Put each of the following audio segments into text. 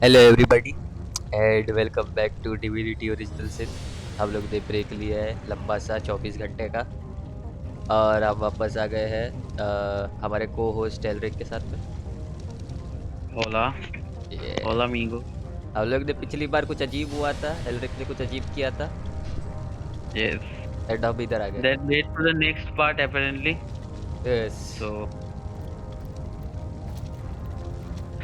Hello everybody and welcome back to Divinity Original Sin. हम लोग ने ब्रेक लिया है लंबा सा 24 घंटे का और हम वापस आ गए हैं हमारे को होस्ट एलरिक के साथ में। Hola, ये hola amigo. हम लोग ने पिछली बार कुछ अजीब हुआ था, एलरिक ने कुछ अजीब किया था Yes, एंड हम इधर आ गए। that leads to the next part apparently. Yes, So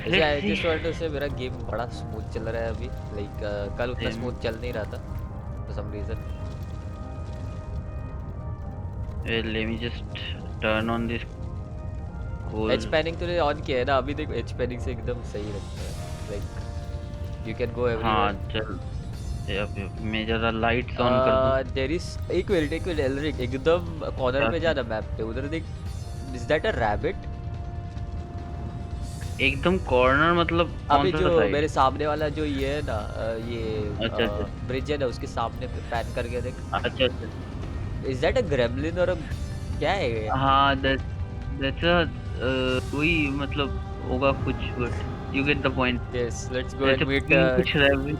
वैसे let's I see. Just want say मेरा गेम बड़ा स्मूथ चल रहा है अभी। लाइक कल उतना Then स्मूथ चल नहीं रहा था for some reason. let me just turn on this H whole. Panning तूने ऑन किया है ना? अभी देख एच पैनिंग से एकदम सही लगता है। लाइक यू कैन गो हाँ एवरीवेयर। चल. यप मैं जरा lights on कर दूँ. देयर इज एक मिनट एलरिक, एकदम कॉर्नर क्या पे थी? जाना मैप पे, उधर देख। Is that a rabbit? एकदम corner मतलब कौन अभी सा जो side? मेरे सामने वाला जो ये है ना, अच्छा अच्छा ये ब्रिज है ना, उसके सामने पे पैन करके देख। अच्छा अच्छा. इज दैट अ ग्रेमलिन और क्या है ये? हाँ that's a वही मतलब होगा कुछ but you get the point. Yes, let's go जैसे and meet pinkish rabbit.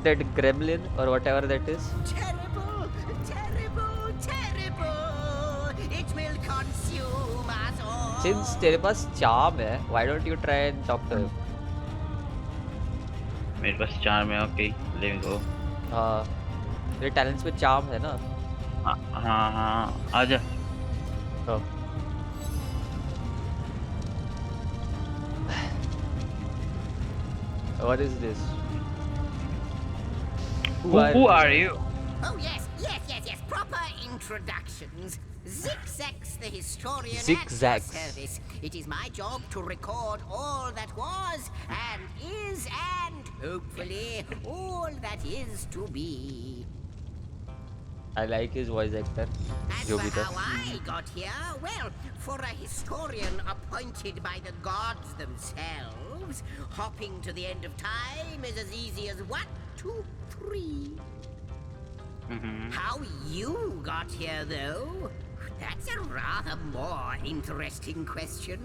That gremlin और whatever that is. Terrible, terrible, terrible! It will consume us all! Since तेरे पास चार्म है, why don't you try and talk to him? मेरे पास charm है. Okay, let me go. हाँ, तेरे talents में चार्म है ना? हाँ हाँ हाँ आजा. हाँ। What is this? Who are you? Oh, yes, yes, yes, yes, proper introductions. Zigzags the historian at your Zigzags. service. It is my job to record all that was, and is, and hopefully all that is to be. I like his voice actor. As जो for भी था। how I got here, well, for a historian appointed by the gods themselves, hopping to the end of time is as easy as 1, 2, 3. How you got here, though? That's a rather more interesting question.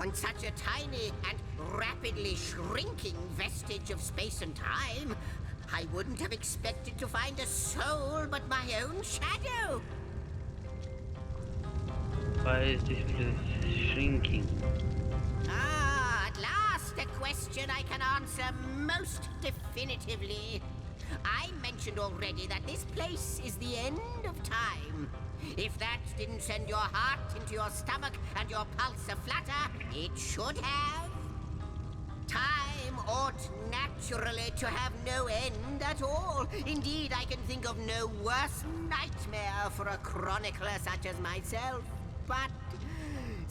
On such a tiny and rapidly shrinking vestige of space and time, I wouldn't have expected to find a soul but my own shadow. Why is this place shrinking? Ah, at last a question I can answer most definitively. I mentioned already that this place is the end of time. If that didn't send your heart into your stomach and your pulse a-flutter, it should have. Time ought naturally to have no end at all. Indeed, I can think of no worse nightmare for a chronicler such as myself. But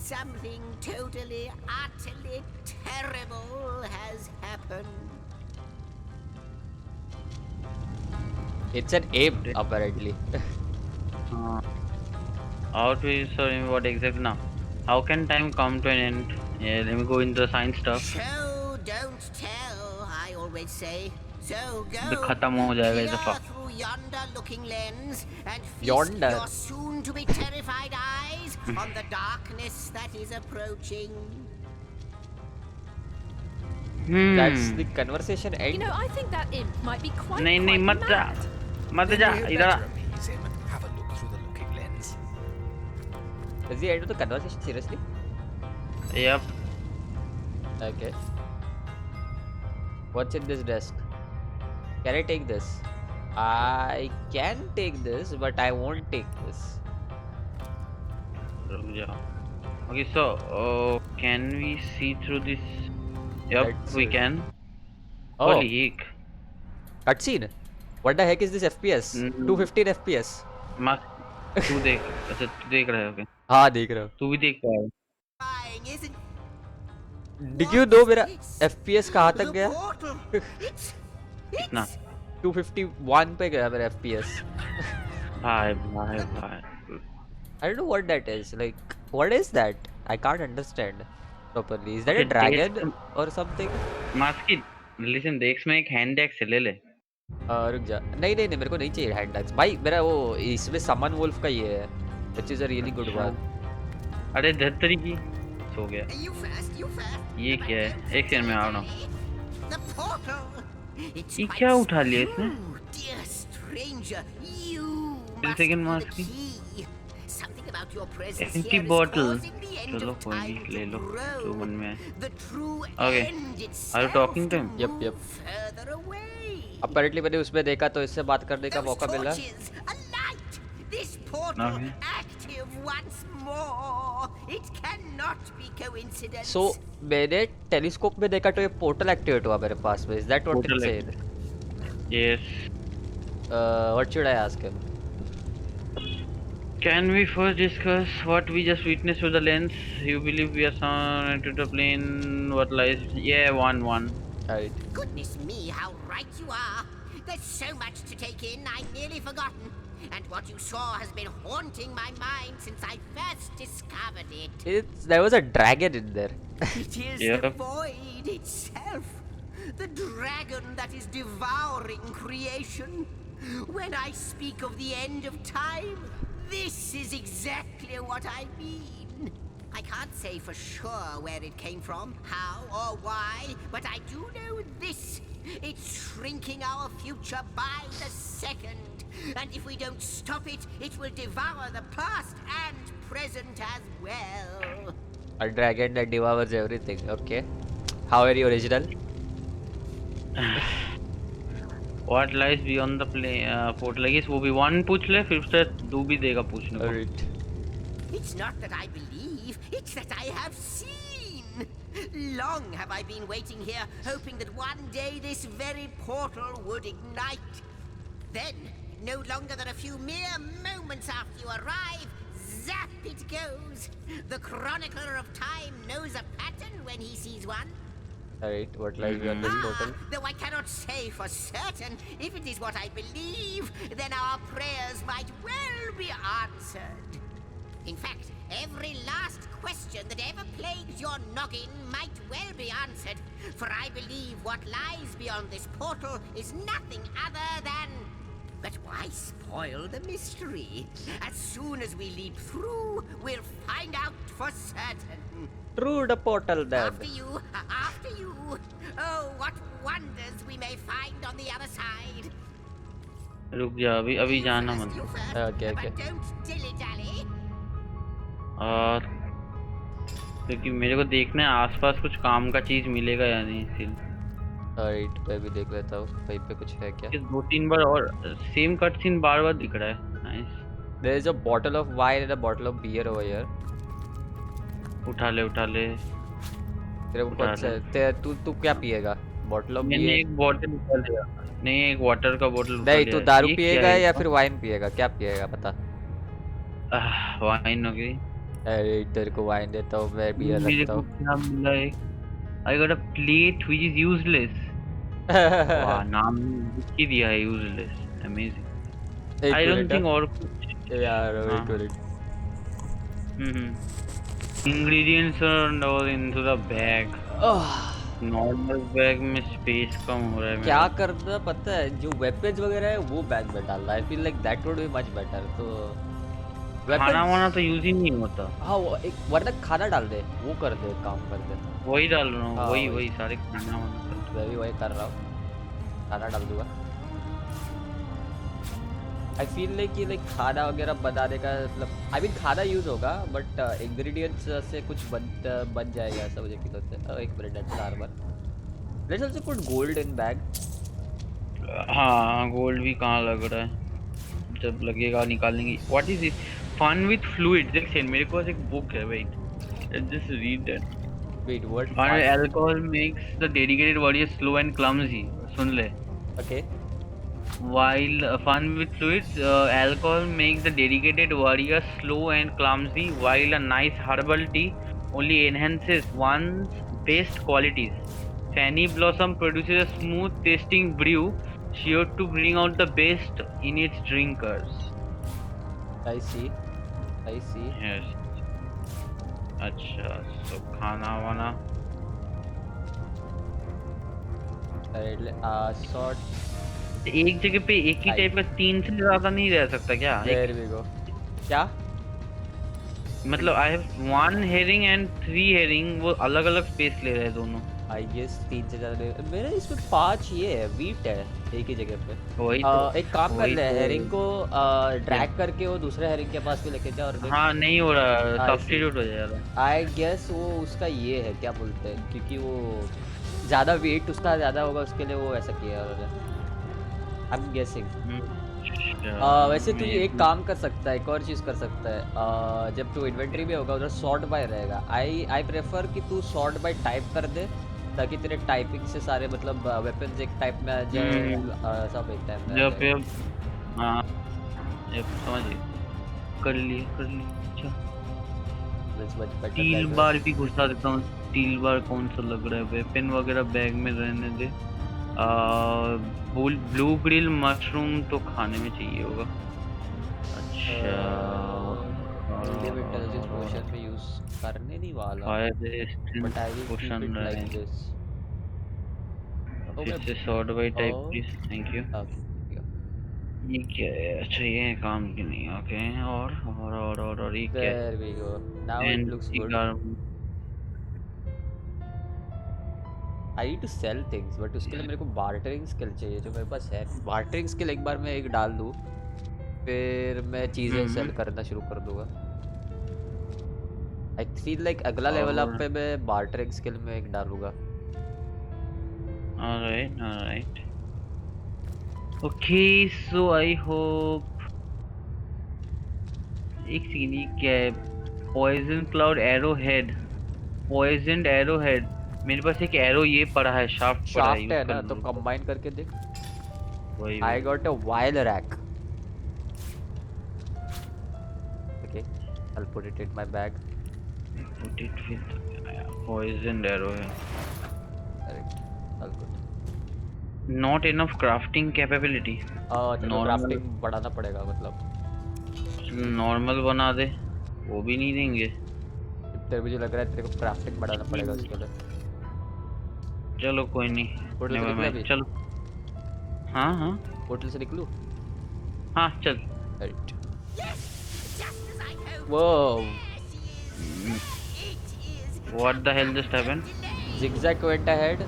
something totally, utterly terrible has happened. It's an ape apparently. How to use sorry, what exactly now? How can time come to an end? Yeah, let me go into the science stuff. Show, don't tell, I always say. So The go, खत्म हो जाएगा peer इस दफा. through yonder looking lens and feast Yonder? your soon-to-be terrified eyes on the darkness that is approaching. That's the conversation You end. know, I think that imp might be quite नहीं नहीं मत जा mad. मत जा Then we इधर आ. better appease him and have a look through the looking lens. Is the end of the conversation? Seriously? Yep. Okay. What's in this desk? Can I take this? I can take this, but I won't take this. रुक जा. Okay, so can we see through this? Yep, Let's we see. can. Oh, Holy heck. cutscene. What the heck is this FPS? 215 FPS. मस्त. तू देख. अच्छा तू देख रहा है. Okay. हाँ देख रहा हूँ। तू भी देख रहा है. Flying, isn't Did you know मेरा It's FPS कहाँ तक the गया? portal. It's कितना? 251 पे गया मेरा FPS. भाई भाई भाई. I don't know what that is. Like, what is that? I can't understand properly. Is that a Okay, dragon or something? Maski. Listen, देख में एक हैंड एक्स ले ले. रुक जा। नहीं नहीं नहीं, मेरे को नहीं चाहिए हैंड एक्स भाई। मेरा वो इसमें समन वुल्फ का ये है, which is a really good one. अरे धत्तरी की. सो गया। You first, you first. ये But क्या है? don't एक सेकंड में आ रहा हूँ। dilly-dally. The portal. It's ये quite क्या उठा लिया इसने? you, dear stranger. You फिर must second be the mask की। key. Something about your presence empty here is bottle. causing the end चलो of कोई time नहीं, to ले लो जो मन grow. में है। The true Okay. end Are you itself talking to to him? Yep, move yep. further away. Apparently मैंने उसमें देखा तो इससे बात करने का Those मौका मिला। torches, a light. This portal Okay. active once more. It cannot be coincidence. सो मैंने टेलीस्कोप में देखा तो ये पोर्टल एक्टिवेट हुआ मेरे पास में। Is that what it Portal said? Yes. What should I ask him? Can we first discuss what we just witnessed through the lens? You believe we are sound to the plane? What lies? Yeah, one. Right. Goodness me, how right you are. There's so much to take in, I'd nearly forgotten. And what you saw has been haunting my mind since I first discovered it. There was a dragon in there. It is Yep. the void itself. The dragon that is devouring creation. When I speak of the end of time, this is exactly what I mean. I can't say for sure where it came from, how or why, but I do know this. It's shrinking our future by the second. And if we don't stop it, it will devour the past and present as well. A dragon that devours everything. Okay. How are you original? What lies beyond the portal? I guess वो भी one पूछ ले, फिर उससे दो भी देगा पूछने को। Alright. It's not that I believe, it's that I have seen. Long have I been waiting here, hoping that one day this very portal would ignite. Then, no longer than a few mere moments after you arrive, zap it goes. The chronicler of time knows a pattern when he sees one. Alright. What lies beyond this portal? Though I cannot say for certain, if it is what I believe, then our prayers might well be answered. In fact, every last question that ever plagues your noggin might well be answered, for I believe what lies beyond this portal is nothing other than... But why spoil the mystery? As soon as we leap through, we'll find out for certain. Through the portal then. After you, after you. Oh, what wonders we may find on the other side. रुक जा, अभी You जाना first, मत। you first, Okay, okay. but don't dilly-dally. और क्योंकि मेरे को देखना है आसपास कुछ काम का चीज मिलेगा या नहीं, इसलिए Alright. मैं भी देख लेता हूँ कहीं पे कुछ है क्या। ये 2-3 बार और सेम कट सीन बार दिख रहा है। Nice. There is a bottle of wine and a bottle of beer over here. उठा ले तेरे को उठा कौन सा ले। तू क्या पिएगा? बॉटल ऑफ मैंने बियर? एक बॉटल उठा लिया। नहीं, एक वाटर का बॉटल उठा नहीं, लिया। तू दारू ये क्या पिएगा है या इसका? फिर वाइन पिएगा? क्या पिएगा बता? वाइन हो गई। अरे तेरे को वाइन देता हूँ, मैं बियर मेरे रखता को हूँ। क्या मिला है? I got a plate which is useless. वाह, नाम लिख ही दिया है useless. Amazing. एक I don't मिनट think और कुछ। यार, हाँ। एक minute. Ingredients are all into the bag. Normal bag में स्पेस कम हो रहा है क्या मेरा। करना पता है, जो वेपन्स वगैरह है वो बैग में डालना। आई feel like that would be much better. तो खाना वाना तो यूज ही नहीं होता। हाँ, वो एक वरना खाना डाल दे, वो कर दे, काम कर दे। वही डाल रहा हूँ। हाँ, वही वही। सारे खाना वाना कर। मैं भी वही कर रहा हूँ, खाना डाल दूंगा। आई फील लाइक कि खाना वगैरह बनाने का मतलब आई मीन खाना यूज होगा, बट इंग्रेडिएंट्स से कुछ बन जाएगा ऐसा मुझे फील होता है। एक minute, that's armour. Let's also put gold in bag. हाँ, गोल्ड भी कहाँ लग रहा है, जब लगेगा निकालेंगे। What is it? Fun with fluid. देख सेन, मेरे पास एक बुक है। Wait, just read that. Wait, what? Alcohol makes the dedicated warrior slow and clumsy. सुन ले। Okay. While fun with fluids, alcohol makes the dedicated warrior slow and clumsy, while a nice herbal tea only enhances one's best qualities. Fanny Blossom produces a smooth tasting brew, sure to bring out the best in its drinkers. I see. Yes. अच्छा, so खाना वाना। Sort. एक जगह पे एक ही type का 3 से ज्यादा नहीं रह सकता क्या? There we go. क्या? मतलब I have 1 herring and 3 herring, वो अलग अलग स्पेस ले रहे हैं दोनों। आई गेस 3 से ज़्यादा मेरे इसमें 5 ये है वीट है एक ही जगह पे। वही तो, एक काम कर वही ले, तो। हेरिंग को क्या? ड्रैग करके वो दूसरे हेरिंग के पास भी लेके जा और देख। हाँ, नहीं हो रहा, आई सी, सब्स्टिट्यूट हो जाएगा। आई गेस वो उसका ये है, क्या बोलते हैं, क्योंकि वो ज़्यादा वेट उसका ज़्यादा होगा उसके लिए वो ऐसा किया है उन्होंने, आई एम गेसिंग। अच्छा, वैसे तू मे एक बी। काम कर सकता है, एक और चीज़ कर सकता है, जब तू इन्वेंट्री में होगा उधर सॉर्ट बाय रहेगा। आई प्रेफर कि तू सॉर्ट बाय टाइप कर दे, ताकि तेरे टाइपिंग से सारे मतलब वेपन्स एक टाइप में आ जाए, सब एक टाइप में आ जब जाए। पे, हाँ, जब समझ गए, कर लिए, कर लिए। अच्छा, That's much better steel that way. बार भी घुसा देता हूँ। स्टील बार कौन सा लग रहा है? वेपन वगैरह बैग में रहने दे। आ ब्लू ग्रिल मशरूम तो खाने में चाहिए होगा। अच्छा, मीडियम इंटेलिजेंस पोशन में यूज़ करने नहीं वाला, fire resistance but I will keep potion it like रहेगा। दिस। ओ फिर मैं से सॉर्ट बाई ओ type please, thank you. Okay ये क्या है? अच्छा, ये है काम की नहीं। ओके, और ये क्या है? There we go, now it looks fancy good. Garment. I need to sell things, but उसके लिए मेरे को बार्टरिंग स्किल चाहिए, जो मेरे पास है। बार्टरिंग स्किल एक बार मैं एक डाल दूँ, फिर मैं चीज़ें हम्म। सेल करना शुरू कर दूंगा। आई फील लाइक अगला लेवल अप और पे मैं बार्टरिंग स्किल में एक डालूंगा। Alright, alright. Okay, so I hope. एक सीन, ये क्या है? Poison cloud arrow head, poison arrow head. मेरे पास एक एरो ये पड़ा है, शाफ्ट पड़ा है, शाफ्ट यूज है कर ना, तो लूंगा। कंबाइन करके देख। वही आई वही। Got a wild rack. Okay, I'll put it in my bag. Put it with poison arrow है। Correct, all good. Not enough crafting capability. तेरे को नॉर्मल, क्राफ्टिंग बढ़ाना पड़ेगा मतलब। नॉर्मल बना दे, वो भी नहीं देंगे। तेरे मुझे लग रहा है तेरे को क्राफ्टिंग बढ़ाना पड़ेगा हम्म, उसके लिए। चलो कोई नहीं, पोर्टल से नेवर निकले माइंड, अभी? चलो। हाँ हाँ। पोर्टल से निकलूँ? हाँ, चल। Right. Yes, just as I hoped. वो There she is. It is what the hell just happened? Captain zigzag went ahead.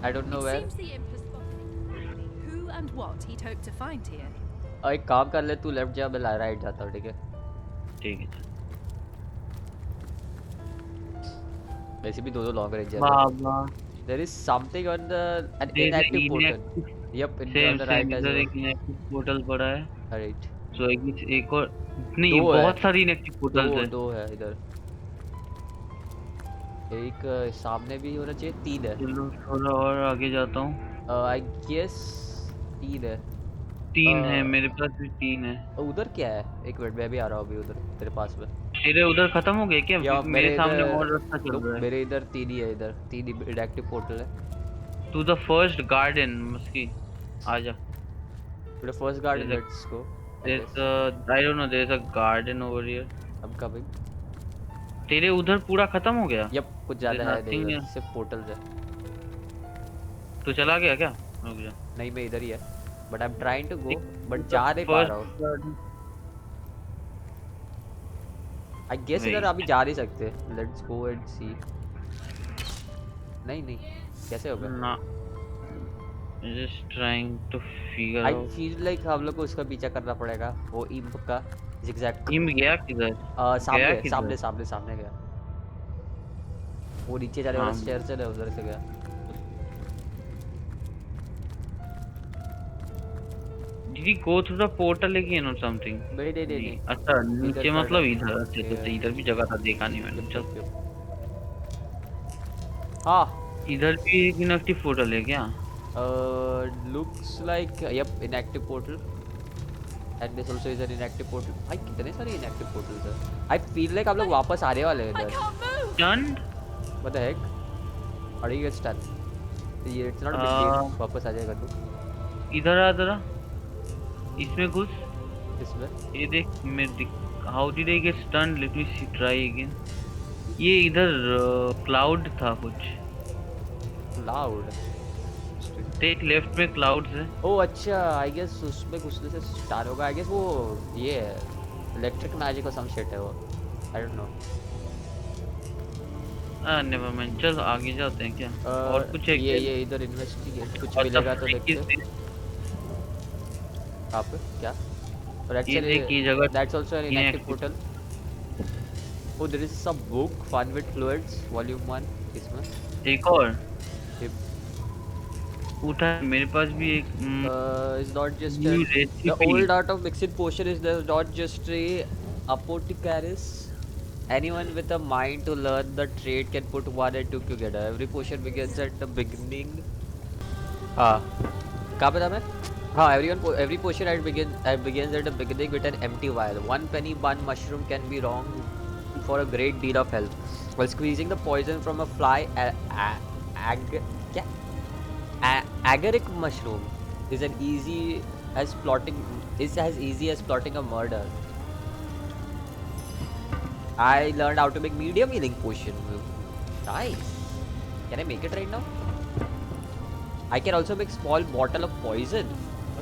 I don't know It where. seems the imp has spotted exactly who and what he'd hoped to find here. एक काम कर ले, तू left जा, मैं right जाता हूँ, ठीक है? ठीक है। वैसे भी दो लॉन्ग रेंज है तो। बाबा, There is something on the an there is inactive portal. Inactive. Yep, on same the same, right as इधर well. एक इनएक्टिव पोर्टल पड़ा है। Right. सो एक और, नहीं, दो है, बहुत सारी इनएक्टिव पोर्टल्स है। दो है इधर। एक सामने भी होना चाहिए, 3 है। चलो थोड़ा और आगे जाता हूँ। आई गेस 3 है। 3 है, अ, मेरे पास भी 3 है। उधर क्या है? एक मिनट, मैं भी आ रहा हूँ अभी उधर तेरे पास में। तेरे उधर खत्म हो गए क्या? या मेरे मेरे सामने इधर, और रास्ता चल नो रहा है। मेरे इधर 3 ही है, इधर 3 इनएक्टिव पोर्टल है। टू द फर्स्ट गार्डन मस्की, आजा। To the first garden, there's a let's go. I there's guess a I don't know, there's a garden over here। I am coming. तेरे उधर पूरा खत्म हो गया? यप, कुछ there's ज़्यादा है नहीं nothing इधर, here। सिर्फ पोर्टल्स है। तू चला गया क्या? रुक जा। नहीं, मैं इधर ही है, but I am trying to go, but the जा नहीं पा रहा फर्स्ट हूँ। गार्डन। आई गेस इधर अभी वेट, जा नहीं सकते, लेट्स गो एंड सी। नहीं नहीं, कैसे होगा? ना, just trying to figure I out। Feel like हम लोग को उसका पीछा करना पड़ेगा, वो इम्प का, जिगजैग। हिम गया किधर? गया सामने किधर? सामने सामने सामने गया, वो नीचे जाने वाला हाँ, स्टेयर से ना, उधर से गया। did he go through the portal again or something? नहीं नहीं नहीं नहीं, नहीं, अच्छा इधर नीचे खड़ा मतलब है। इधर। अच्छा अच्छा अच्छा, इधर भी जगह था, देखा नहीं मैंने। यप चल, यप यप। हाँ, इधर भी एक इनएक्टिव पोर्टल है क्या? Looks like yup, inactive portal, and this also is an inactive portal. भाई कितने सारे इनएक्टिव पोर्टल्स हैं। आई फील लाइक हम लोग वापस आने वाले हैं I इधर। can't move! Stunned? What the heck, how do you get stun? ये it's not a big deal, वापस आ जाएगा तू। इधर आ जरा, इसमें घुस। इसमें ये देख, मैं how did I get stun? Let me see, try again. ये इधर क्लाउड था कुछ। लाउड। देख, लेफ्ट में क्लाउड्स है। ओह अच्छा, आई गेस उसमें घुसने से स्टार होगा। आई गेस वो ये है, इलेक्ट्रिक मैजिक और सम शिट है वो। I don't know. Never mind, चल आगे जाते हैं क्या? और कुछ है क्या? ये इधर इन्वेस्टिगेट कुछ What the मिलेगा तो frick is देखते। this? आप क्या? और ये actually देख, ये जगह that's also an inactive inactive। portal. Oh, there is some book, Fun with Fluids, Volume 1. इसमें एक और ये उठा, मेरे पास भी एक is not just new the recipe. old art of mixing potion is there not just a apothecaries. Anyone with a mind to learn the trade can put one and two together. Every potion begins at the beginning. हाँ, कहाँ पे था मैं? हाँ, every potion begins at the beginning with an empty vial. One penny bun mushroom can be wrong for a great deal of help. While squeezing the poison from a fly, क्या? Agaric mushroom is an easy as plotting is as easy as plotting a murder. I learned how to make medium healing potion. Nice. Can I make it right now? I can also make small bottle of poison.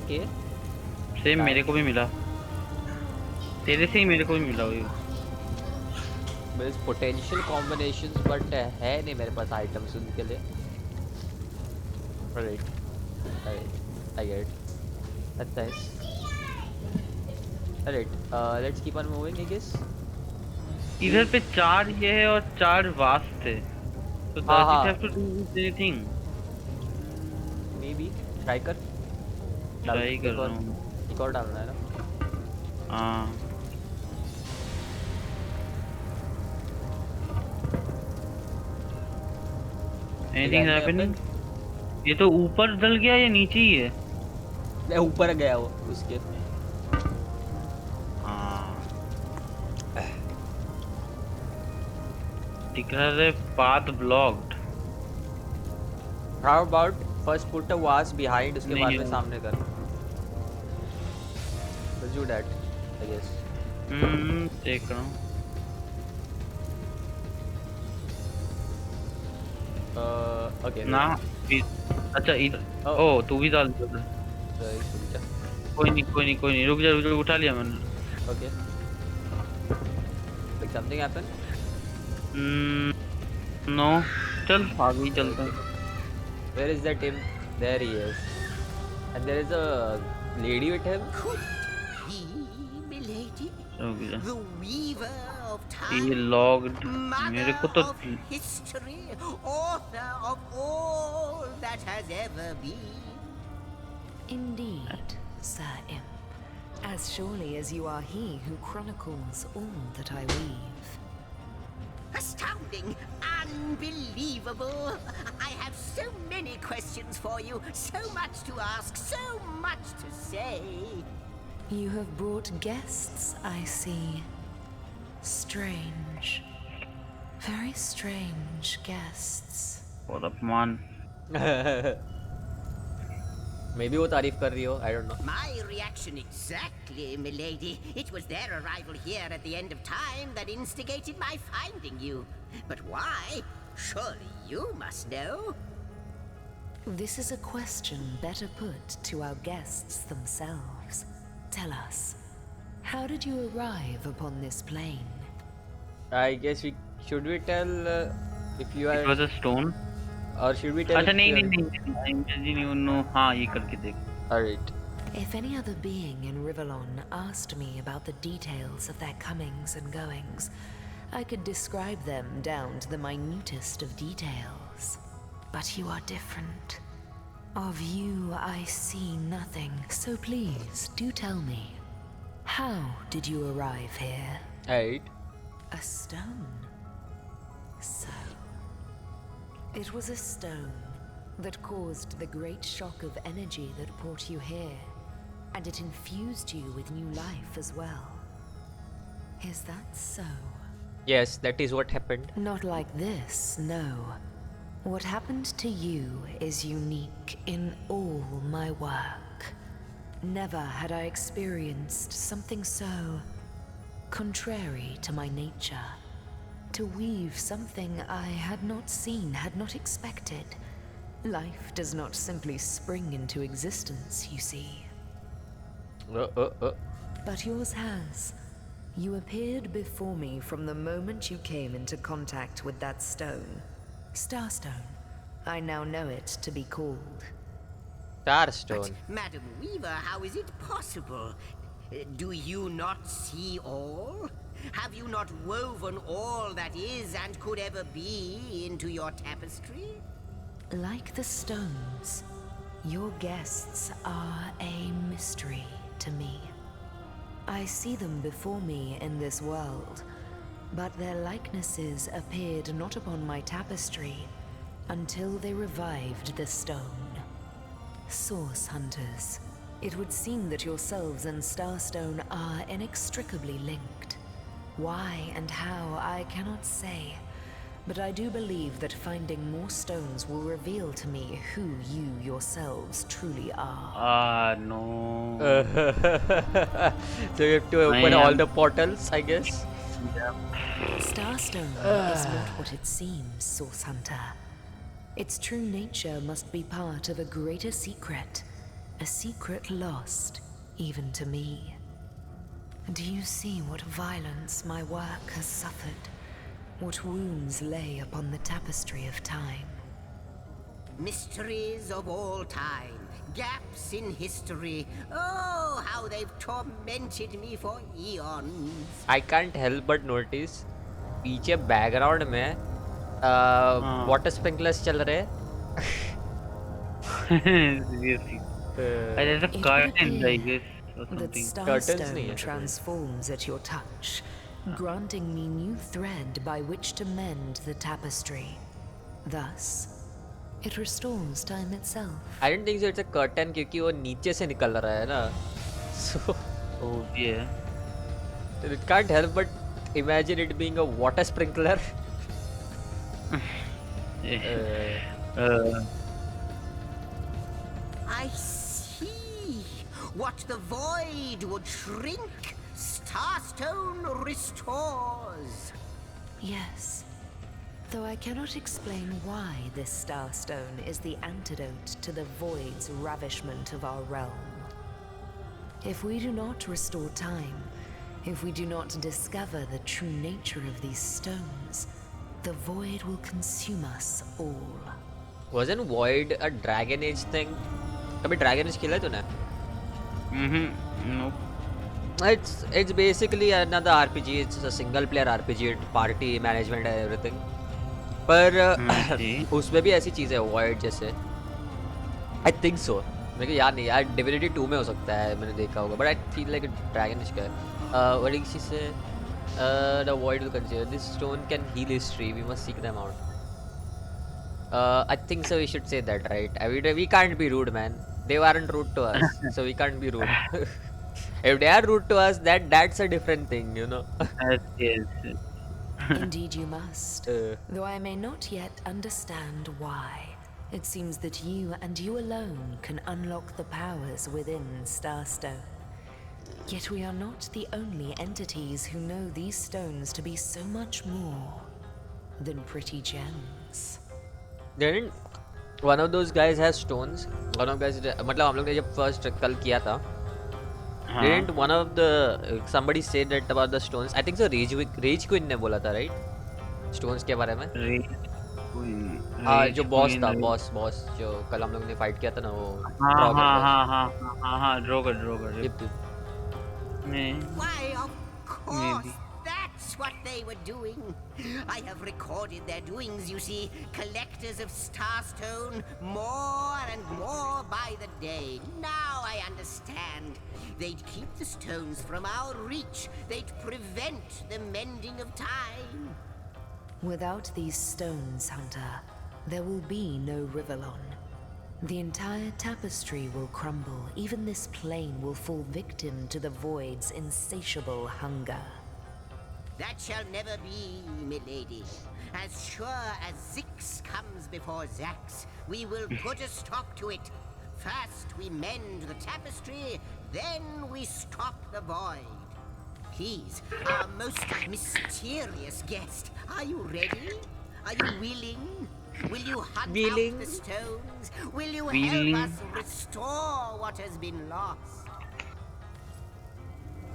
Okay. Same Nice. मेरे को भी मिला, तेरे से ही मेरे को भी मिला वही। There's potential combinations, but है नहीं मेरे पास items उनके लिए. Alright. I get it. That's nice. Alright. Let's keep on moving, I guess. इधर पे 4 ये है और 4 वास्ट है, तो हाँ does it हाँ. have to do with anything? Maybe. Try कर. ट्राई कर रहा हूँ। एक और डालना है ना. हाँ एनीथिंग हैपनिंग? ये तो ऊपर डल गया या नीचे ही है? मैं ऊपर गया वो उसके. हाँ दिख रहा है path blocked. How about first put a vase behind, उसके बाद नहीं में है। सामने कर. Let's do that, I guess. देख रहा हूँ। Okay. ना अच्छा इधर, Oh. ओ तू भी डाल दे। रुक जा. कोई नहीं कोई नहीं कोई नहीं, रुक जा, उठा लिया मैंने। Okay. Like something happened? No, चल आगे ही चलते हैं। Where is that him? There he is. And there is a lady with him. Could he, milady? रुक जा, The weaver of ये time, लॉग्ड मेरे mother को तो of history, author of all that has ever been. Indeed, Sir Imp, as surely as you are he who chronicles all that I weave. Astounding, unbelievable. I have so many questions for you, so much to ask, so much to say. You have brought guests, I see. Strange. Very strange guests. और अपमान। Maybe वो तारीफ कर रही हो. I don't know. My reaction exactly, milady. It was their arrival here at the end of time that instigated my finding you. But why? Surely you must know. This is a question better put to our guests themselves. Tell us, how did you arrive upon this plane? I guess should we tell if you It are was a stone। or should we tell? अच्छा if नहीं you are- नहीं नहीं नहीं no, हाँ ये करके देख। Alright. If any other being in Rivellon asked me about the details of their comings and goings, I could describe them down to the minutest of details. But you are different. Of you I see nothing, so please do tell me. How did you arrive here? Alright. A stone. So, it was a stone that caused the great shock of energy that brought you here, and it infused you with new life as well. Is that so? Yes, that is what happened. Not like this, no. What happened to you is unique in all my work. Never had I experienced something so contrary to my nature. To weave something I had not seen, had not expected. Life does not simply spring into existence, you see. Uh. But yours has. You appeared before me from the moment you came into contact with that stone. Starstone. I now know it to be called. But, Starstone. Madam Weaver, how is it possible? Do you not see all? Have you not woven all that is and could ever be into your tapestry? Like the stones, your guests are a mystery to me. I see them before me in this world, but their likenesses appeared not upon my tapestry until they revived the stone. Source hunters, it would seem that yourselves and Starstone are inextricably linked. Why and how, I cannot say, but I do believe that finding more stones will reveal to me who you yourselves truly are. No. So you have to I open all am. the portals, I guess. Yeah. Starstone is not what it seems, Source Hunter. Its true nature must be part of a greater secret, a secret lost even to me. Do you see what violence my work has suffered? What wounds lay upon the tapestry of time? Mysteries of all time, gaps in history. Oh, how they've tormented me for eons. I can't help but notice पीछे background में हाँ. Water sprinklers चल रहे हैं. Seriously. There's a It would curtain, I appear guess, or that something. Curtains नहीं Starstone है. transforms at your touch, granting me new thread by which to mend the tapestry. Thus, it restores time itself. I don't think so it's a curtain क्योंकि वो नीचे से निकल रहा है ना. So Oh yeah. it can't help but imagine it being a water sprinkler. Uh, I see. What the void would shrink, Starstone restores. Yes. Though I cannot explain why this Starstone is the antidote to the void's ravishment of our realm. If we do not restore time, if we do not discover the true nature of these stones, the void will consume us all. Wasn't Void a Dragon Age thing? कभी Dragon Age खेला है तूने? Nope. It's basically another RPG. It's a single player RPG. Party management and everything. पर Okay. उसमें भी ऐसी चीज़ है Void जैसे. I think so. मेरे को याद नहीं यार. Divinity 2 में हो सकता है मैंने देखा होगा. But I feel like a Dragon Age का है. What did she say? The Void will consider this stone can heal history. We must seek them out. I think so. We should say that, right? We can't be rude, man. They weren't rude to us, so we can't be rude. If they are rude to us, that's a different thing, you know. Yes. Indeed you must. Though I may not yet understand why. It seems that you and you alone can unlock the powers within Starstone. Yet we are not the only entities who know these stones to be so much more than pretty gems. Didn't one of those guys has stones? One of guys, मतलब हम लोग ने जब first कल किया था. Didn't one of the somebody said that about the stones? I think so. Rage Queen ने बोला था, right? Stones के बारे में. जो बॉस था, बॉस जो कल हम लोग ने फाइट किया था ना वो. हाँ ड्रोगर. Yep. Why, of course, Maybe. that's what they were doing. I have recorded their doings, you see. Collectors of Starstone, more and more by the day. Now I understand. They'd keep the stones from our reach. They'd prevent the mending of time. Without these stones, Hunter, there will be no Rivellon. The entire tapestry will crumble. Even this plane will fall victim to the void's insatiable hunger. That shall never be, milady. As sure as Zix comes before Zax, we will put a stop to it. First we mend the tapestry, then we stop the void. Please, our most mysterious guest, are you ready? Are you willing? Will you hunt out the stones? Will you help us restore what has been lost?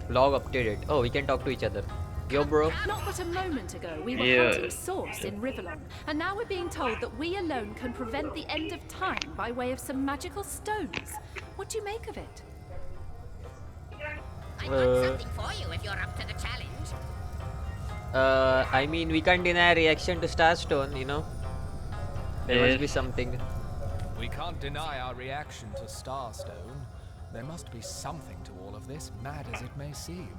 Log updated. Oh, we can talk to each other. Yo, bro. Not but a moment ago, we were Yeah. hunting Source in Rivellon, and now we're being told that we alone can prevent the end of time by way of some magical stones. What do you make of it? I've got something for you if you're up to the challenge. I mean, we can't deny reaction to Starstone, you know. There must be Yes. something. We can't deny our reaction to Starstone. There must be something to all of this, mad as it may seem.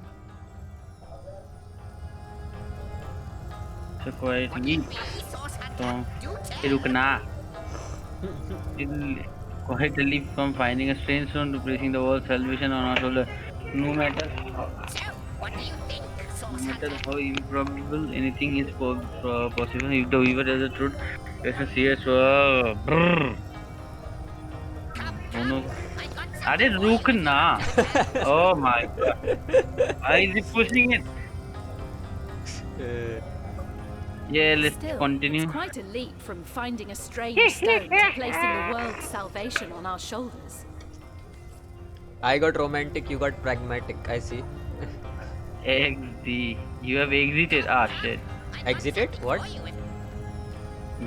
So quite What neat. you be, Source So Hunter? Do hey, tell. rukna. Still quite a leap from finding a strange stone to placing the world's salvation on our shoulder. No matter So, what do you think, no Source matter Hunter? how improbable anything is possible, if the weaver tells the truth, it's a serious brrr. Come, Oh no. I've got Are something for you if you're rukna. up to the challenge. Oh my god. Why is he pushing it? Yeah, let's Still, continue. it's quite a leap from finding a strange stone to placing the world's salvation on our shoulders. I got romantic, you got pragmatic. I see. XD. You have exited. Ah shit. I've got Exited? something What? for you if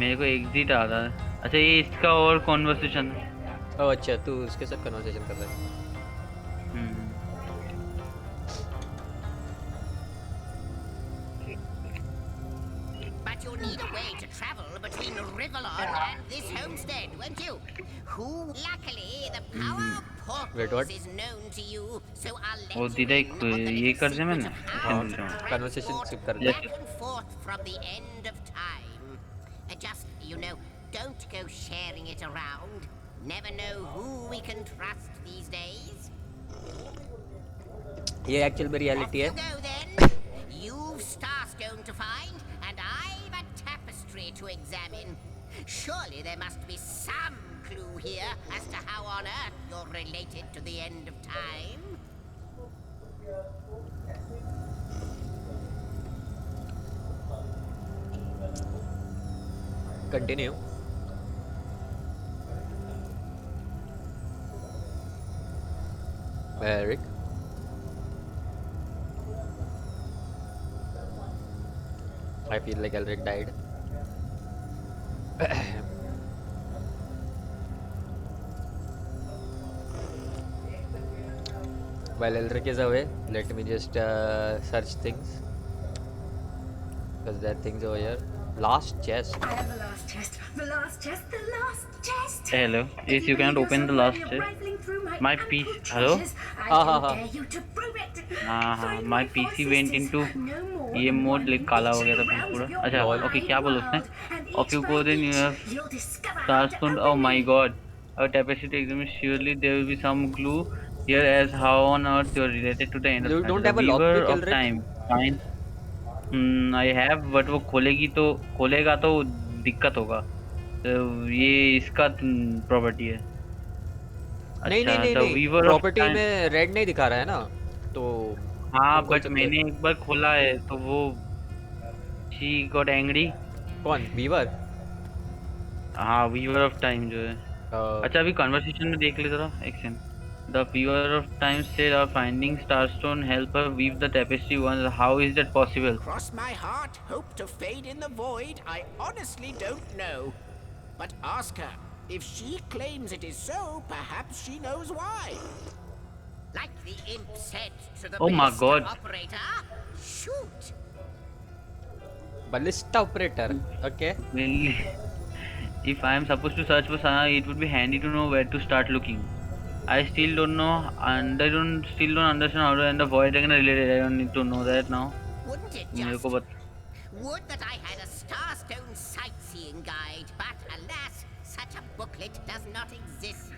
मेरे को exit आ रहा है अच्छा ये इसका और conversation Oh, अच्छा तू उसके साथ conversation कर रहा है. But you'll need a way to travel between Rivellon and this homestead, won't you? Luckily, the power of Wait, what? portals is known to you, so I'll let वो you दीदा in on the ये little कर दे secret मैंने of how to Conversation transport skip कर दे. back and forth from the end of time. Just, don't go sharing it around. Never know who we can trust these days. ये actual में Off reality you है. go then. You've Starstone to find, and I've a tapestry to examine. Surely there must be some clue here as to how on earth you're related to the end of time. Continue. Eric. I feel like Elric died. While Elric is away, let me just search things. Because there are things over here. Last chest. I have the last chest. The last chest. The last chest. Hello. Yes, If you cannot believe open the yourself last worthy of chest. rifling through my My ample piece- hello? treasures, I Ah, don't ah, dare you to prove it. हाँ Find my my PC four went sisters. into No more ये than mode one like काला हो each गया था of the realms पूरा of your अच्छा wide okay क्या बोला उसने world, and of you each go by then you each, have you'll discover how to Starstone oh open my them. god our tapestry exam surely there will be some clue here as how on earth you are related to the end of You time don't the have a weaver lockpick, of Elric? time fine I have but वो खोलेगा तो दिक्कत होगा तो ये इसका property है नहीं नहीं अच्छा नहीं द नहीं. वीवर ऑफ प्रॉपर्टी टाइम में रेड नहीं दिखा रहा है ना, तो हाँ हम खोल बट सकते मैंने हैं. एक बार खोला है तो वो शी गॉट एंग्री कौन? वीवर? हाँ वीवर ऑफ टाइम जो है अच्छा अभी कन्वर्सेशन में देख ले जरा एक second the weaver of time said our finding starstone help her weave the tapestry once how is that possible Cross my heart, hope to fade in the void. I honestly don't know. But ask her. If she claims it is so, perhaps she knows why. Like the imp said to the Oh my ballista God. operator, shoot. Ballista operator. Okay. well if I am supposed to search for Sana it would be handy to know where to start looking I still don't know and I still don't understand how to end the void again related I don't need to know that now Wouldn't it मेरे just? को बता Would that I had a Starstone sightseeing guide, but alas, such a booklet does not exist.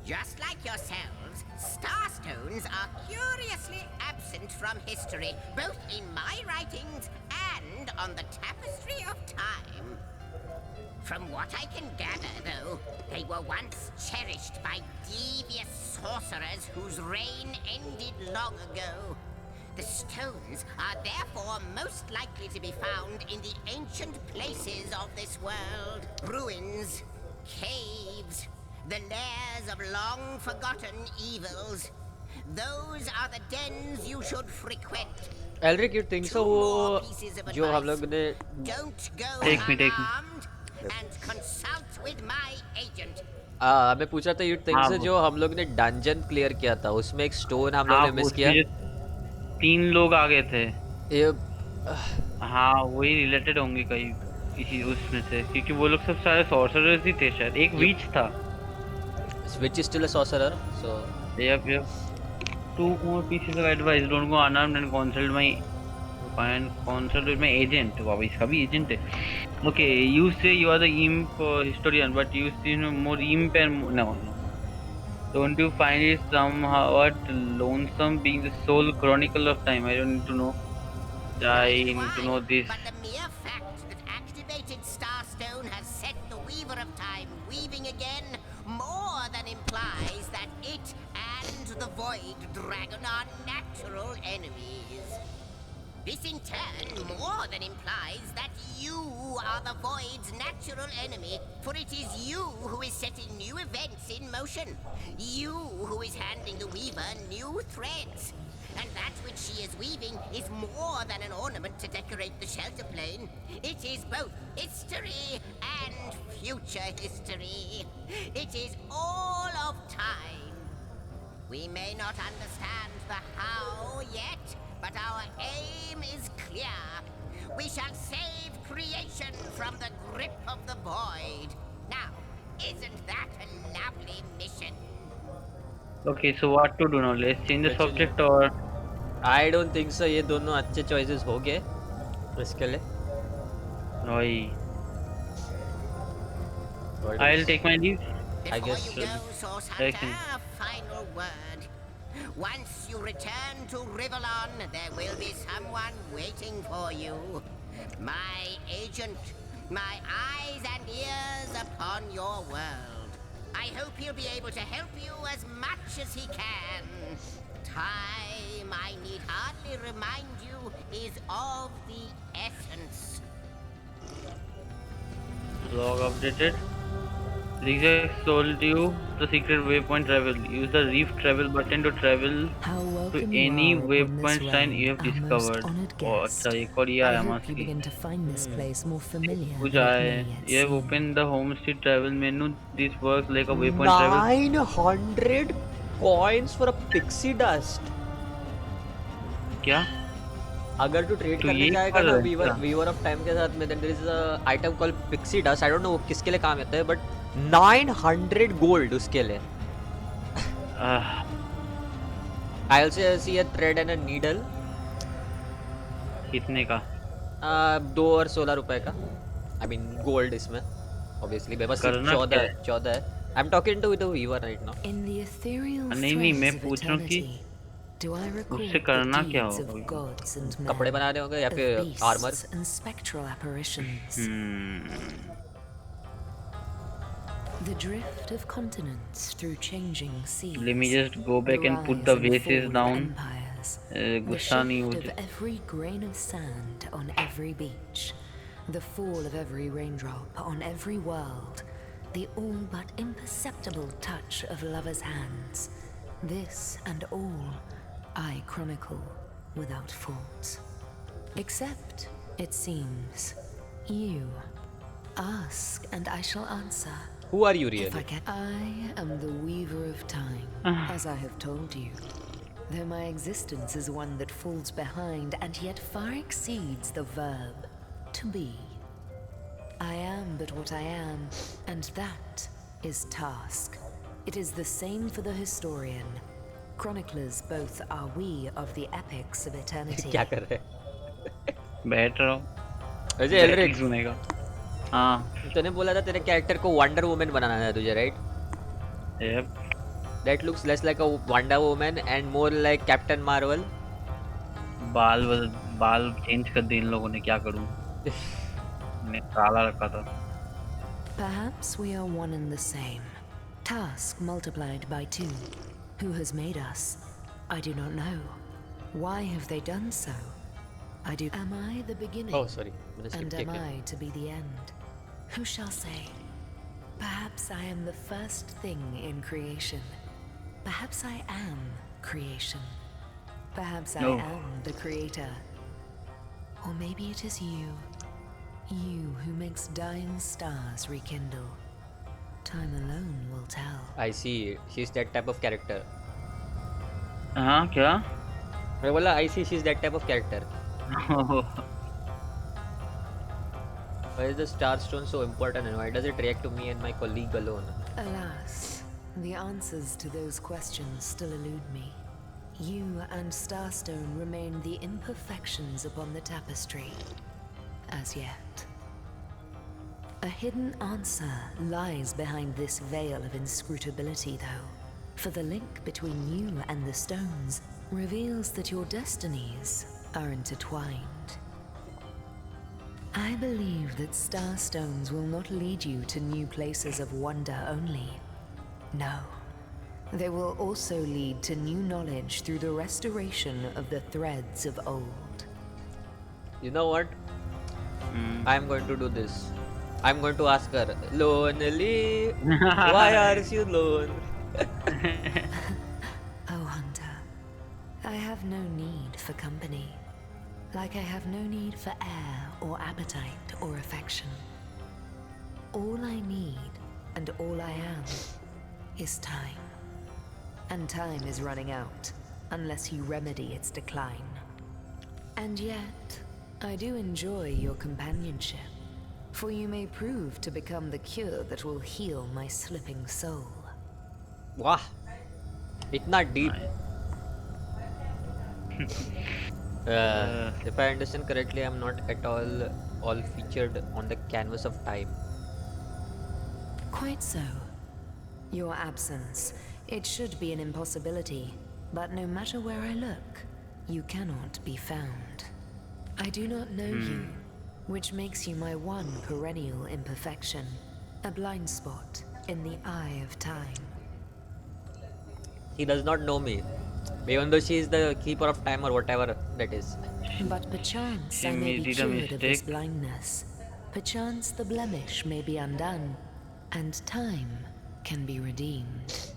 Just like yourselves, Starstones are curiously absent from history, both in my writings and on the tapestry of time. From what I can gather, though, they were once cherished by devious sorcerers whose reign ended long ago. The stones are therefore most likely to be found in the ancient places of this world. Ruins, caves, the lairs of long-forgotten evils. Those are the dens you should frequent. Elric, you think so? Two more वो pieces of जो हम advice. लोग ने Don't go Take me. unarmed and consult with my agent. मैं पूछ रहा था, you think हाँ so वो जो हम लोग ने डंजन क्लियर किया था उसमें एक स्टोन हम लोग हाँ ने वो मिस किया? उसमें जो 3 लोग आ गए थे, ये हाँ वही रिलेटेड होंगे कहीं इसी उसमें से, क्योंकि वो लोग सब सारे सॉर्सरर्स ही थे शायद, एक वीच था। which is still a sorcerer, so Yep. 2 more pieces of advice. Don't go unarmed and consult with my agent. Wow, इसका भी agent है। Okay, you say you are the imp historian, but you seem more imp and no. Don't you find it somewhat lonesome being the sole chronicle of time? I don't need to know. I Right, need to why? know this. But the mere fact that activated Starstone has set the Weaver of Time weaving again more than implies that it and the Void Dragon are natural enemies. This in turn more than implies that you are the Void's natural enemy, for it is you who is setting new events in motion. You who is handing the Weaver new threads. And that which she is weaving is more than an ornament to decorate the shelter plane. It is both history and future history. It is all of time. We may not understand the how yet, but our aim is clear. We shall save creation from the grip of the void. Now, isn't that a lovely mission? Okay, so what to do now? Let's change the subject or? I don't think so ये दोनों अच्छे choices हो गए इसके लिए। Oi. I'll take my leave. I Before guess you so. go, Source I Hunter, can- a final word. Once you return to Rivalon, there will be someone waiting for you. My agent, my eyes and ears upon your world. I hope he'll be able to help you as much as he can. Time, I need hardly remind you, is of the essence. Log updated. Zigzag told you the secret waypoint travel. Use the reef travel button to travel How to welcome any you are upon this waypoint sign you have realm, our most discovered. honored Oh, guest. अच्छा एक और ये I आया hope you Masky. begin to find this place more familiar कुछ than it आया may है. yet You have seem. opened the homestead travel menu. This works like a waypoint travel. 900 coins for a pixie dust. क्या? अगर तू trade तो करने ये जाएगा कर ना रहा है वीवर क्या? वीवर ऑफ टाइम के साथ में, then there is a item called pixie dust. I don't know वो किसके लिए काम आता है, बट 900 गोल्ड उसके लिए। I also see a thread and a needle. कितने का? 2 और 16 रुपए का। आई मीन गोल्ड इसमें ऑब्वियसली मेरे पास सिर्फ करना क्या है? 14 है। I am talking to the weaver right now. In the ethereal नहीं मैं threads of पूछ रहा हूँ कि eternity, do I record उससे the करना क्या deeds of होगा? gods and men, कपड़े बनाने होंगे या of फिर armour. beasts and spectral apparitions? The drift of continents through changing seas. Let me just go back and put the rise and vases fall of down. empires. The गुस्सा नहीं shift हो of every grain of sand on every beach. The fall of every raindrop on every world. The all but imperceptible touch of lovers' hands. This and all I chronicle without fault. Except, it seems, you. Ask and I shall answer. Who are you If I really? can. I am the weaver of time, as I have told you. Though my existence is one that falls behind and yet far exceeds the verb to be. I am but what I am, and that is task. It is the same for the historian. Chroniclers both are we of the epics of eternity. क्या कर रहे हैं? बैठ रहा हूँ. वैसे Elric, सुनेगा. हाँ. तूने बोला था तेरे कैरेक्टर को वंडर वुमन बनाना है तुझे, right? Yep. That looks less like a Wonder Woman and more like Captain Marvel. बाल चेंज कर दिए इन लोगों ने, क्या करूँ? मैंने काला रखा था. Perhaps we are one and the same. Task multiplied by 2. Who has made us? I do not know. Why have they done so? I do. Am I the beginning? Oh, sorry. मैंने skip And am किया। I to be the end? Who shall say? Perhaps I am the first thing in creation. Perhaps I am creation. Perhaps I No. am the creator. Or maybe it is you. You who makes dying stars rekindle. Time alone will tell. I see. She's that type of character. हाँ क्या? मैं बोला I see she's that type of character. Why is the Starstone so important and why does it react to me and my colleague alone? Alas, the answers to those questions still elude me. You and Starstone remain the imperfections upon the tapestry. As yet. A hidden answer lies behind this veil of inscrutability, though. For the link between you and the stones reveals that your destinies are intertwined. I believe that starstones will not lead you to new places of wonder only. No. They will also lead to new knowledge through the restoration of the threads of old. You know what? I'm going to do this. I'm going to ask her, lonely, why are you alone? Oh, Hunter, I have no need for company. Like I have no need for air or appetite or affection. All I need and all I am is time. And time is running out unless you remedy its decline. And yet, I do enjoy your companionship. For you may prove to become the cure that will heal my slipping soul. Wow, itna deep. If I understand correctly, I'm not at all featured on the canvas of time. Quite so. Your absence, it should be an impossibility, but no matter where I look, you cannot be found. I do not know you, which makes you my one perennial imperfection, a blind spot in the eye of time. She does not know me, even though she is the keeper of time or whatever that is. But perchance She I may be made it a cured of this mistake. blindness. Perchance the blemish may be undone, and time can be redeemed.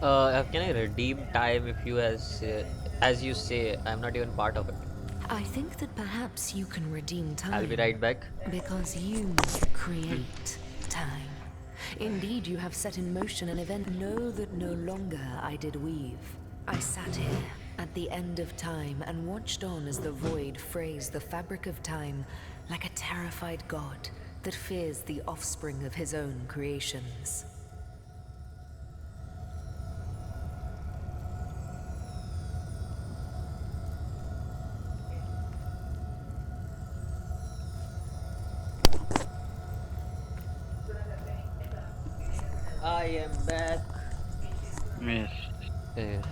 Can I redeem time if you as you say, I'm not even part of it? I think that perhaps you can redeem time. I'll be right back. Because you create time. Indeed, you have set in motion an event. Know that no longer I did weave. I sat here at the end of time and watched on as the void frays the fabric of time like a terrified god that fears the offspring of his own creations. I am back. Yes. Yes.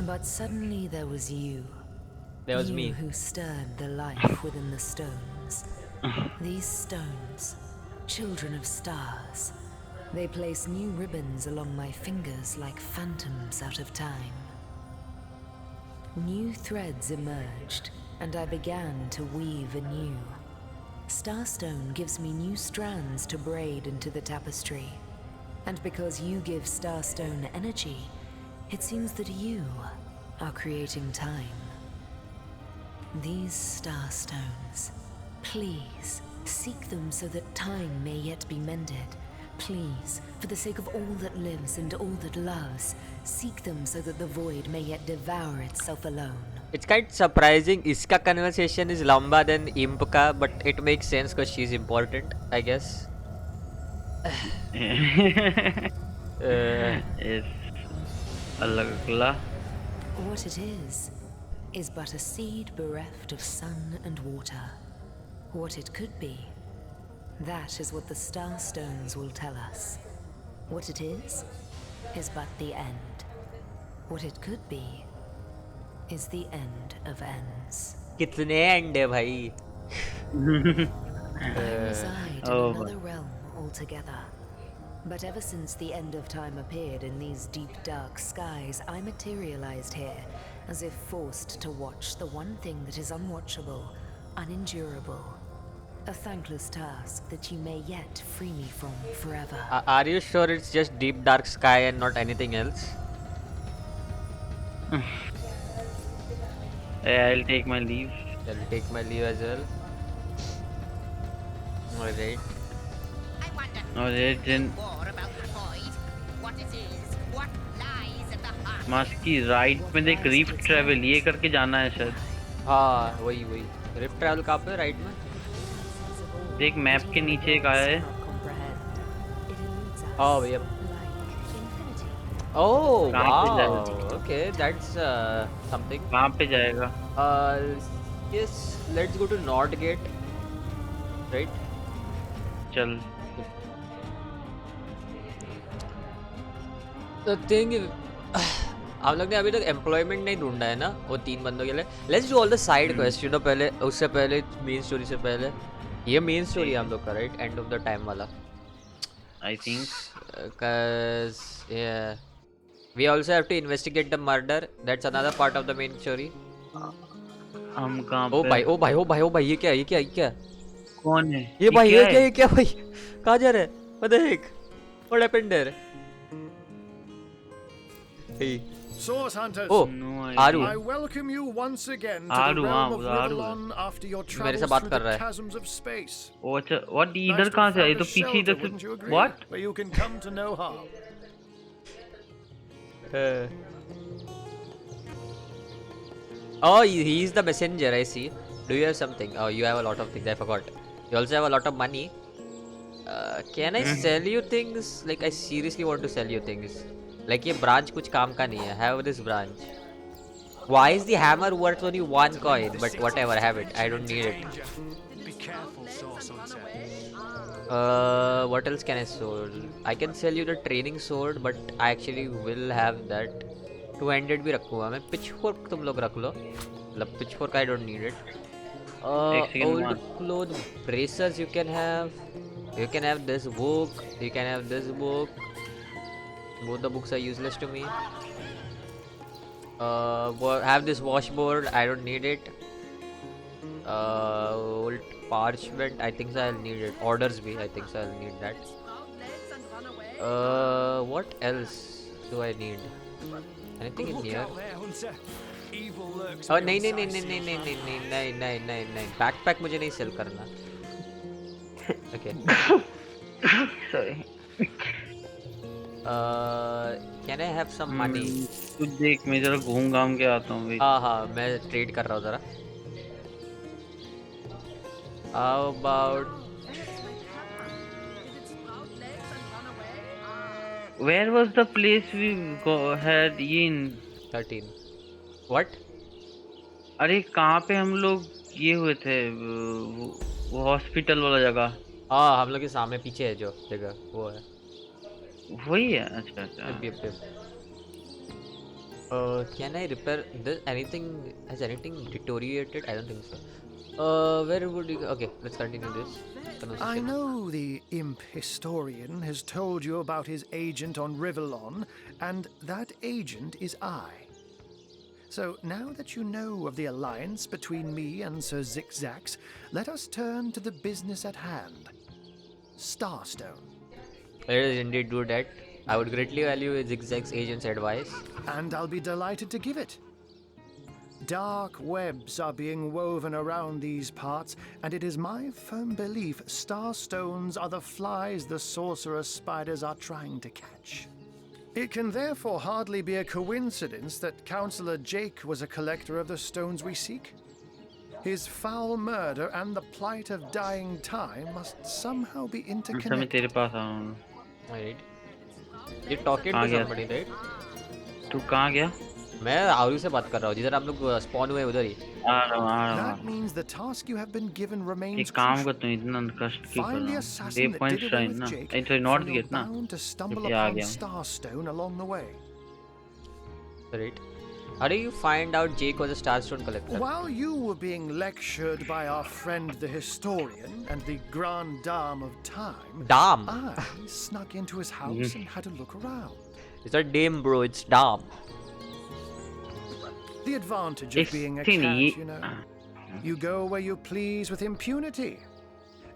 But suddenly there was you. There was You me. who stirred the life within the stones. These stones, children of stars, they place new ribbons along my fingers like phantoms out of time. New threads emerged, and I began to weave anew. Starstone gives me new strands to braid into the tapestry. And because you give Starstone energy, it seems that you are creating time. These Starstones, please, seek them so that time may yet be mended. Please, for the sake of all that lives and all that loves, seek them so that the void may yet devour itself alone. It's quite surprising. Iska conversation is lamba than Imp ka, but it makes sense because she's important, I guess. Yes. Alagla. What it is but a seed bereft of sun and water. What it could be, that is what the Starstones will tell us. What it is but the end. What it could be is the end of ends. कितने end है भाई? I reside in Oh, another realm altogether. But ever since the end of time appeared in these deep dark skies, I materialized here, as if forced to watch the one thing that is unwatchable, unendurable. A thankless task that you may yet free me from forever. Are you sure it's just deep dark sky and not anything else? I'll take my leave. I'll take my leave as well. Alright. I wonder No, they didn't. more about the void. What it is, what lies at the heart. Musky right में देख reef travel ये करके जाना है शायद. हाँ वही वही. रिफ्ट ट्रैवल कहाँ पे राइट में? देख मैप के नीचे एक आया है. Oh भैया. Oh कहाँ पे wow. जाएगा? Okay, that's something. कहाँ पे जाएगा? Yes, let's go to Nord Gate. Right? चल. The thing is, हम लोग ने अभी तक एम्प्लॉयमेंट नहीं ढूंढा है ना वो 3 बंदों के लिए. Let's do all the side quests, you know, पहले उससे पहले मेन स्टोरी से पहले. ये मेन स्टोरी हम लोग का right end of the time वाला. I think. Cause yeah, we also have to investigate the murder. That's another part of the main story. हम कहाँ ओ पे? भाई ओ भाई ओ भाई ओ भाई ये क्या ये क्या ये क्या कौन है? ये भाई क्या ये क्या भाई कहाँ जा रहा है? What the heck? What happened there? Hey. Source hunters. Oh, No Aru. I welcome you once again to Aru, the realm of Aru. Rivellon after your मेरे से travels बात through कर the रहा है. chasms of space. ओ अच्छा what Nice इधर to कहाँ have से आए? found तो a पीछे shelter, इधर wouldn't you से agree? what? Where you can come to no harm. Oh, he's the messenger. I see. Do you have something? Oh, you have a lot of things. I forgot. You also have a lot of money. Can I sell you things? Like I seriously want to sell you things. Like ये branch कुछ काम का नहीं है. Have this branch. Why is the hammer worth only 1 coin? But whatever, have it. I don't need it. Be careful, Source hunter. What else can I sell? I can sell you the training sword, but I actually will have that. 200 भी रखूँगा मैं. Pitchfork तुम लोग रख लो. मतलब pitchfork I don't need it. एक second, Old one. clothes bracers you can have. You can have this book. You can have this book. Both the books are useless to me. Have this washboard. I don't need it. Old parchment. I think so I'll need it. Orders be. I think so I'll need that. What else do I need? Anything in here? Oh नहीं नहीं नहीं नहीं नहीं नहीं नहीं नहीं नहीं नहीं नहीं नहीं बैकपैक मुझे नहीं सेल करना. Okay. Sorry. Can I have some money? तू देख मैं जरा घूम घाम के आता हूँ. हाँ हाँ मैं ट्रेड कर रहा हूँ जरा. How about Where was the place we had in? 13? What? अरे कहाँ पे हम लोग ये हुए थे वो हॉस्पिटल वाला जगह. हाँ हम लोग के सामने पीछे है जो जगह वो है. वही है. अच्छा अच्छा. Yep. Can I repair this? Anything? Has anything deteriorated? I don't think so. Where would you? Okay, let's continue this I conversation. know the imp historian has told you about his agent on Rivellon, and that agent is I. So now that you know of the alliance between me and Sir Zigzags, let us turn to the business at hand. Starstone. Let us indeed do that. I would greatly value Zigzag's agent's advice. And I'll be delighted to give it. Dark webs are being woven around these parts, and it is my firm belief starstones are the flies the sorcerer spiders are trying to catch. It can therefore hardly be a coincidence that Councillor Jake was a collector of the stones we seek. His foul murder and the plight of dying time must somehow be मैं तेरे interconnected. पास आया हूँ. Right. You're talking कहाँ to गया? somebody, right? तू कहाँ गया? मैं आरू से बात कर रहा हूँ जिधर हम लोग स्पॉन हुए उधर ही. आ रहा That हूँ. means the task you have been given एक remains काम crucial. करता हूँ इतना कष्ट क्यों कर Find the रहा हूँ. assassin wave that point did away shrine with ना. Jake, sorry north for you're gate ना. bound to stumble क्योंकि आ upon गया हूँ. Starstone along the way. Right. How do you find out Jake was a Starstone collector? While you were being lectured by our friend the historian and the grande dame of time, Dam. I snuck into his house and had a look around. It's not dame, bro. It's Dam. The advantage of being a cat, Destiny. you know. You go where you please with impunity.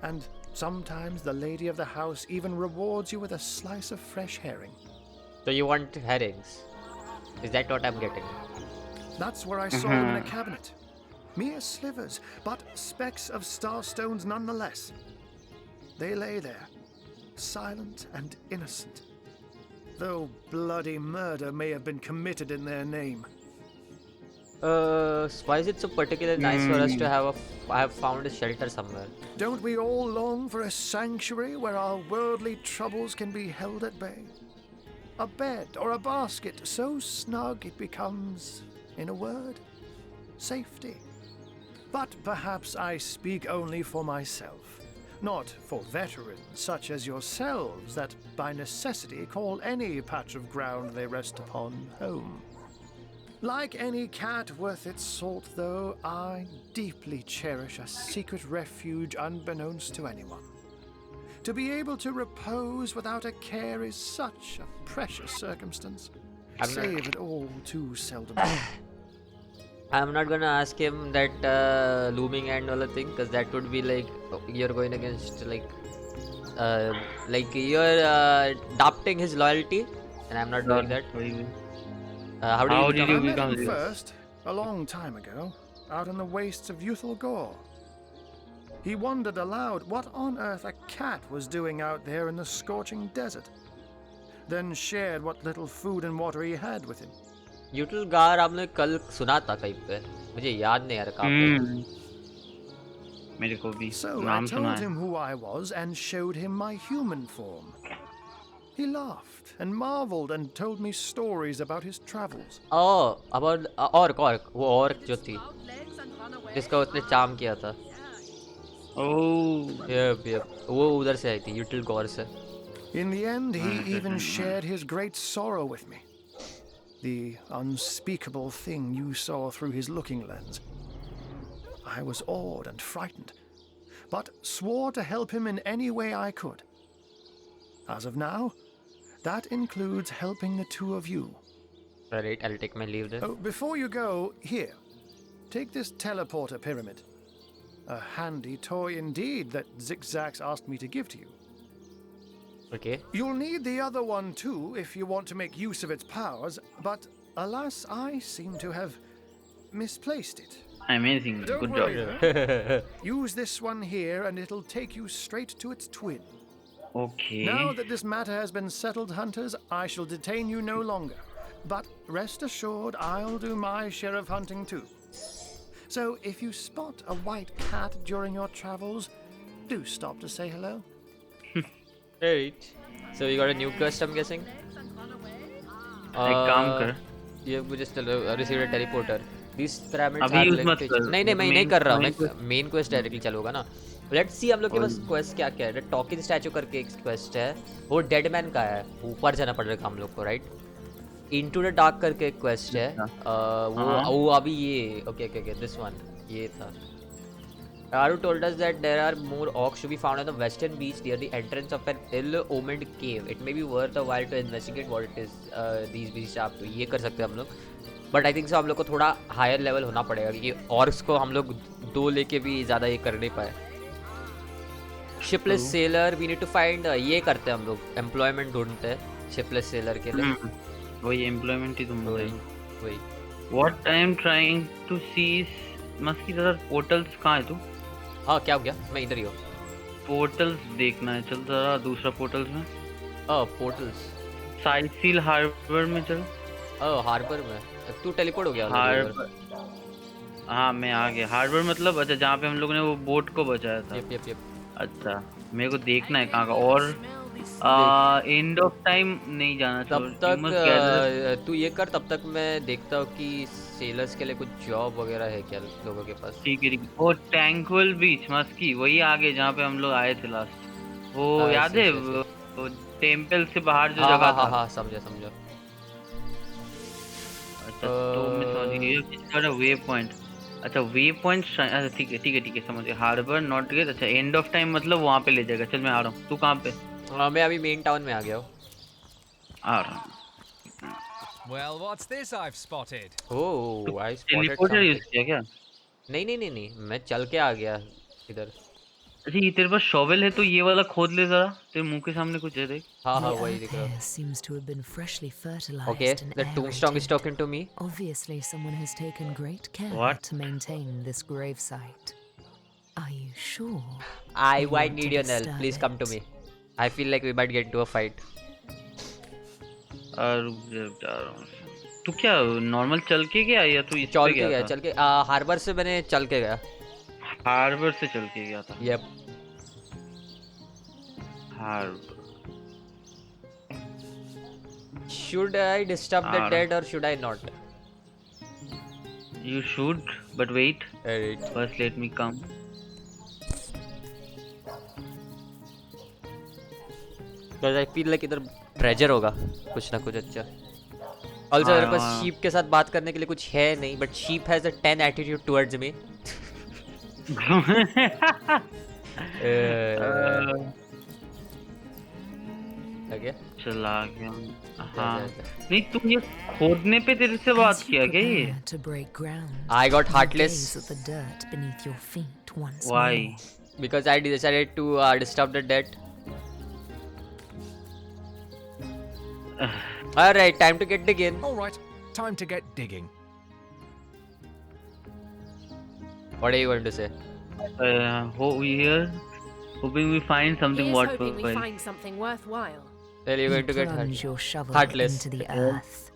And sometimes the lady of the house even rewards you with a slice of fresh herring. So you want herrings? Is that what I'm getting? That's where I saw them in a cabinet. Mere slivers, but specks of starstones nonetheless. They lay there, silent and innocent, though bloody murder may have been committed in their name. Why is it so particularly nice for us to have found a shelter somewhere? Don't we all long for a sanctuary where our worldly troubles can be held at bay? A bed or a basket so snug it becomes, in a word, safety. But perhaps I speak only for myself, not for veterans such as yourselves that by necessity call any patch of ground they rest upon home. Like any cat worth its salt, though, I deeply cherish a secret refuge unbeknownst to anyone. To be able to repose without a care is such a precious circumstance, saved all too seldom. I'm not gonna ask him that looming and all the thing, because that would be like you're going against like you're adopting his loyalty, and I'm not doing that. How did you I become? met him first, a long time ago, out in the wastes of Youthal Gore. He wondered aloud what on earth a cat was doing out there in the scorching desert, then shared what little food and water he had with him. यूटल गार आपने कल सुना था कहीं पे, मुझे याद नहीं यार कहाँ पे. मेरे को भी So I नाम सुना told है. him who I was and showed him my human form. He laughed and marveled and told me stories about his travels. Oh, about orc वो orc जो थी, जिसका उसने चार्म किया था. Oh, yep. वो उधर से आई थी, यूटल गौर से. In the end, he even shared his great sorrow with me. The unspeakable thing you saw through his looking lens. I was awed and frightened, but swore to help him in any way I could. As of now, that includes helping the two of you. Alright, I'll take my leave then. Oh, before you go, here, take this teleporter pyramid. A handy toy indeed that Zigzags asked me to give to you. Okay. You'll need the other one too if you want to make use of its powers, but alas, I seem to have misplaced it. amazing. Don't Good worry, job. though. Use this one here and it'll take you straight to its twin. Okay. Now that this matter has been settled, hunters, I shall detain you no longer. But rest assured, I'll do my share of hunting too. So if you spot a white cat during your travels, do stop to say hello. Alright. So you got a new quest, I'm guessing? एक काम कर. You have just received a teleporter. These pyramids अभी are use मत like कर. नहीं मैं नहीं Main- कर रहा main मैं मेन क्वेस्ट डायरेक्टली चालू होगा ना. लेट्स सी हम लोग के पास क्वेस्ट क्या क्या है. टॉकिंग स्टैचू करके एक क्वेस्ट है, वो डेड मैन का है, ऊपर जाना पड़ेगा हम लोग को, राइट? इनटू द डार्क करके एक क्वेस्ट है, वो अभी ये ओके दिस वन ये था. Aru told us that there are more orcs to be found on the western beach near the entrance of an ill-omened cave. It may be worth a while to investigate what it is these beasts are up to. ये कर सकते हैं हम लोग. But I think so हम लोग को थोड़ा higher level होना पड़ेगा क्योंकि orcs को हम लोग 2 लेके भी ज़्यादा ये कर नहीं पाए. Shipless sailor, we need to find ये करते हैं हम लोग, employment ढूंढते हैं shipless sailor के लिए. वही employment ही तुम वही बताओ. वही. What I am trying to see is Maski दादा पोर्टल्स कहाँ है तू? हाँ क्या हो गया? मैं इधर ही हूँ. पोर्टल्स देखना है. चल जरा दूसरा पोर्टल्स में. पोर्टल्स. साइड सील हार्बर में चल. हार्बर में. तू टेलीपोर्ट हो गया हार्बर. हाँ मैं आ गया. हार्बर मतलब अच्छा जहाँ पे हम लोग ने वो बोट को बचाया था. यप. अच्छा मेरे को देखना है कहाँ का. और एंड ऑफ टाइम नहीं जाना. तब तक तू ये कर, तब तक मैं देखता हूँ कि सेलर्स के लिए कुछ जॉब वगैरह है क्या लोगों के पास. ठीक है. वो टैंकवेल बीच मस्की वही आगे जहाँ पे हम लोग आए थे लास्ट. वो याद है वो टेम्पल से बाहर जो जगह था. हाँ समझा. अच्छा तो मैं समझ गया किसका वे पॉइंट. अच्छा वे पॉइंट. अच्छा ठीक है समझ गया. Harbour not gate. अच्छा एंड ऑफ टाइम मतलब वहाँ पे ले जाएगा. चल मैं आ रहा हूँ. तू कहाँ पे? मैं अभी मेन टाउन में आ गया हूँ. आ रहा हूँ. Well, what's this I've spotted? Oh I spotted teleporter use something. किया क्या? नहीं मैं चल के आ गया इधर. अच्छा ये तेरे पास शॉवेल है तो ये वाला खोद ले जरा, तेरे मुंह के सामने कुछ है देख। हाँ हाँ The वही earth दिख रहा here है. seems to have been freshly fertilized Okay, and the tombstone is aerated. talking to me. Obviously, someone has taken great care What? to maintain this gravesite. Are you sure? I you might want need to your help. disturb Please come to it? me. I feel like we might get into a fight. रुक जा रहा हूँ। तू क्या normal चल के गया या तू इस पे गया था? चल के हार्बर से मैंने चल के गया. हार्बर से चल के गया था। Yep. Harbour. Should I disturb the dead or should I not? You should, but wait. Alright. First, let me come. Because I feel like इधर treasure होगा कुछ ना कुछ अच्छा. Also मेरे पास sheep के साथ बात करने के लिए कुछ है नहीं, but sheep has a 10 attitude towards me. Okay. चला गया। हाँ। नहीं तुम ये खोदने पे तेरे से बात As you किया क्या ये? prepare to break ground, I got you heartless. gaze at the dirt beneath your feet once Why? more. Because I decided to disturb the dead. Alright, time to get digging. Alright, time to get digging. What are you going to say? Here, hoping we find something Here's hoping we worthwhile. find something worthwhile. Well, you're going to get Plunge your shovel heartless. into the earth.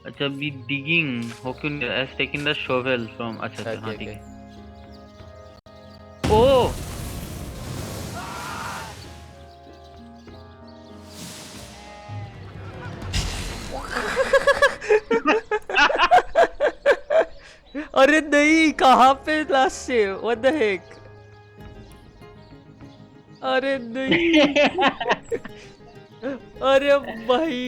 अच्छा be digging. Hoku has taken the shovel from. अच्छा अच्छा हाँ Okay, ठीक okay. है। Oh! अरे नहीं कहाँ पे लास्ट से व्हाट द हेक अरे नहीं अरे भाई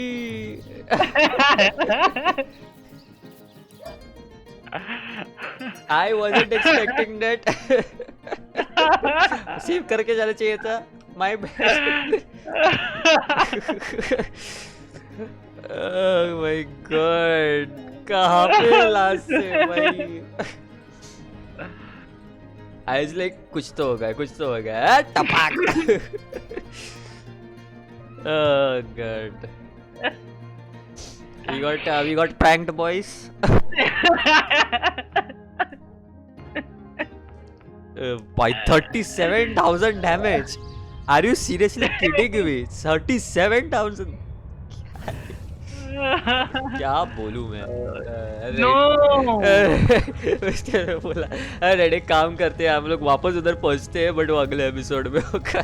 I wasn't expecting that save करके जाना चाहिए था my bad oh my god कहाँ पे लास्ट से भाई I was like कुछ तो होगा टपाक oh god we got pranked boys by 37,000 damage are you seriously kidding me 37,000 क्या बोलूं मैं No! उसके बोला अरे एक काम करते हैं हम लोग वापस उधर पहुंचते हैं बट वो अगले एपिसोड में होगा